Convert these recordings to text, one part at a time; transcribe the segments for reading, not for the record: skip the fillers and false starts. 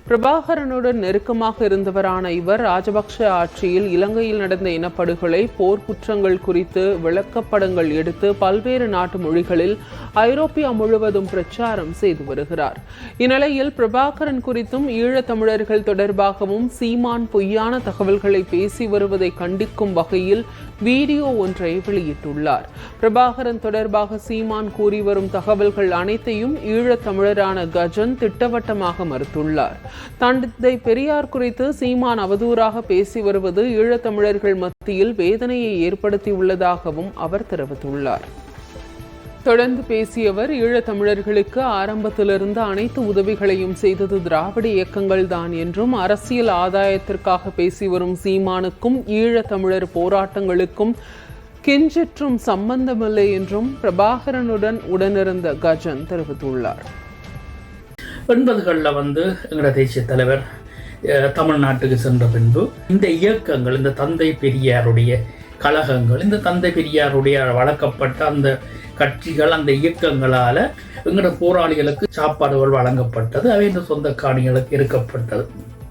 பிரபாகரனுடன் நெருக்கமாக இருந்தவரான இவர் ராஜபக்ஷ ஆட்சியில் இலங்கையில் நடந்த இனப்படுகொலை, போர்க்குற்றங்கள் குறித்து விளக்கப்படங்கள் எடுத்து பல்வேறு நாட்டு மொழிகளில் ஐரோப்பியா முழுவதும் பிரச்சாரம் செய்து வருகிறார். இந்நிலையில் பிரபாகரன் குறித்தும் ஈழத்தமிழர்கள் தொடர்பாகவும் சீமான் பொய்யான தகவல்களை பேசி வருவதை கண்டிக்கும் வகையில் வீடியோ ஒன்றை வெளியிட்டுள்ளார். பிரபாகரன் தொடர்பாக சீமான் கூறி வரும் தகவல்கள் அனைத்தையும் ஈழத்தமிழரான கஜன் திட்டவட்டமாக மறுத்துள்ளார். தந்தை பெரியார் குறித்து சீமான் அவதூறாக பேசி வருவது ஈழத்தமிழர்கள் மத்தியில் வேதனையை ஏற்படுத்தியுள்ளதாகவும் அவர் தெரிவித்துள்ளார். தொடர்ந்து பேசியவர், ஈழத்தமிழர்களுக்கு ஆரம்பத்திலிருந்து அனைத்து உதவிகளையும் செய்தது திராவிட இயக்கங்கள் தான் என்றும், அரசியல் ஆதாயத்திற்காக பேசி வரும் சீமானுக்கும் ஈழத்தமிழர் போராட்டங்களுக்கும் கிஞ்சிற்றும் சம்பந்தமில்லை என்றும் பிரபாகரனுடன் உடனிருந்த கஜன் தெரிவித்துள்ளார். 80களில் எங்களோட தேசிய தலைவர் தமிழ்நாட்டுக்கு சென்ற பின்பு இந்த இயக்கங்கள், இந்த தந்தை பெரியாருடைய கழகங்கள், இந்த தந்தை பெரியாருடைய வளர்க்கப்பட்ட அந்த கட்சிகள், அந்த இயக்கங்களால் எங்களோட போராளிகளுக்கு சாப்பாடுகள் வழங்கப்பட்டது. அவை இந்த சொந்த காணிகளுக்கு இருக்கப்பட்டது.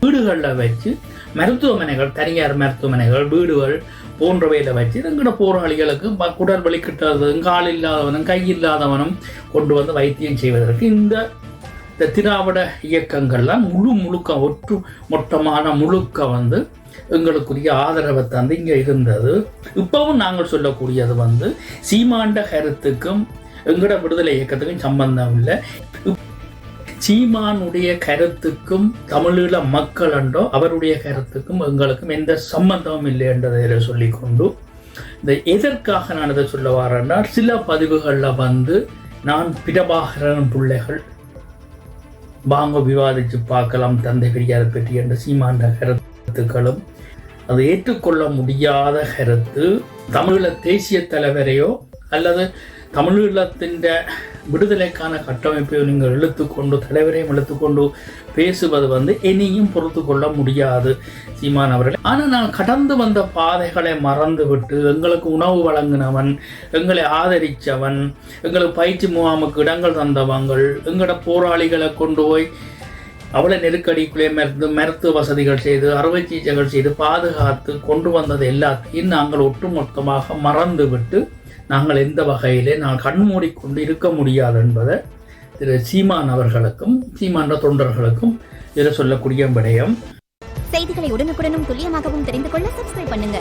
வீடுகளில் வச்சு மருத்துவமனைகள், தனியார் மருத்துவமனைகள், வீடுகள் போன்றவையில் வச்சு எங்களோட போராளிகளுக்கு குடல் வலிக்கிட்டதும், கால் இல்லாதவனும் கை இல்லாதவனும் கொண்டு வந்து வைத்தியம் செய்வதற்கு இந்த திராவிட இயக்கங்கள்லாம் முழுக்க ஒற்று மொத்தமான முழுக்க எங்களுக்குரிய ஆதரவை தந்து இங்கே இருந்தது. இப்பவும் நாங்கள் சொல்லக்கூடியது சீமாண்ட கருத்துக்கும் எங்களோட விடுதலை இயக்கத்துக்கும் சம்பந்தம் இல்லை. சீமானுடைய கருத்துக்கும் தமிழீழ மக்கள் என்றோ அவருடைய கருத்துக்கும் எங்களுக்கும் எந்த சம்பந்தமும் இல்லை என்றதை சொல்லிக்கொண்டு, இந்த எதற்காக நான் இதை சொல்ல வரேன்னா, சில பதிவுகளில் நான் பிரபாகரன் பிள்ளைகள் வாங்க விவாதித்து பார்க்கலாம் தந்தை பெரியாரை பற்றி என்ற சீமாண்ட கருத்துக்களும் அது ஏற்றுக்கொள்ள முடியாத கருத்து. தமிழீழ தேசிய தலைவரையோ அல்லது தமிழீழத்தின் விடுதலைக்கான கட்டமைப்பையோ நீங்கள் இழுத்துக்கொண்டு, தலைவரையும் இழுத்துக்கொண்டு பேசுவது இனியும் பொறுத்து கொள்ள முடியாது சீமான் அவர்கள். ஆனால் நான் கடந்து வந்த பாதைகளை மறந்துவிட்டு, எங்களுக்கு உணவு வழங்கினவன், எங்களை ஆதரித்தவன், எங்களுக்கு பயிற்சி முகாமுக்கு இடங்கள் தந்தவங்கள், எங்களோட போராளிகளை கொண்டு போய் அவளை நெருக்கடிக்குள்ளே மருத்துவ வசதிகள் செய்து, அறுவை சிகிச்சைகள் செய்து பாதுகாத்து கொண்டு வந்தது எல்லாத்தையும் நாங்கள் ஒட்டுமொத்தமாக மறந்துவிட்டு, நாங்கள் எந்த வகையிலே நான் கண்மூடிக்கொண்டு இருக்க முடியாது என்பதை திரு சீமான் அவர்களுக்கும் சீமான தொண்டர்களுக்கும் இதில் சொல்லக்கூடிய விடயம். செய்திகளை உடனுக்குடனும் துல்லியமாகவும் தெரிந்து கொள்ள சப்ஸ்கிரைப் பண்ணுங்க.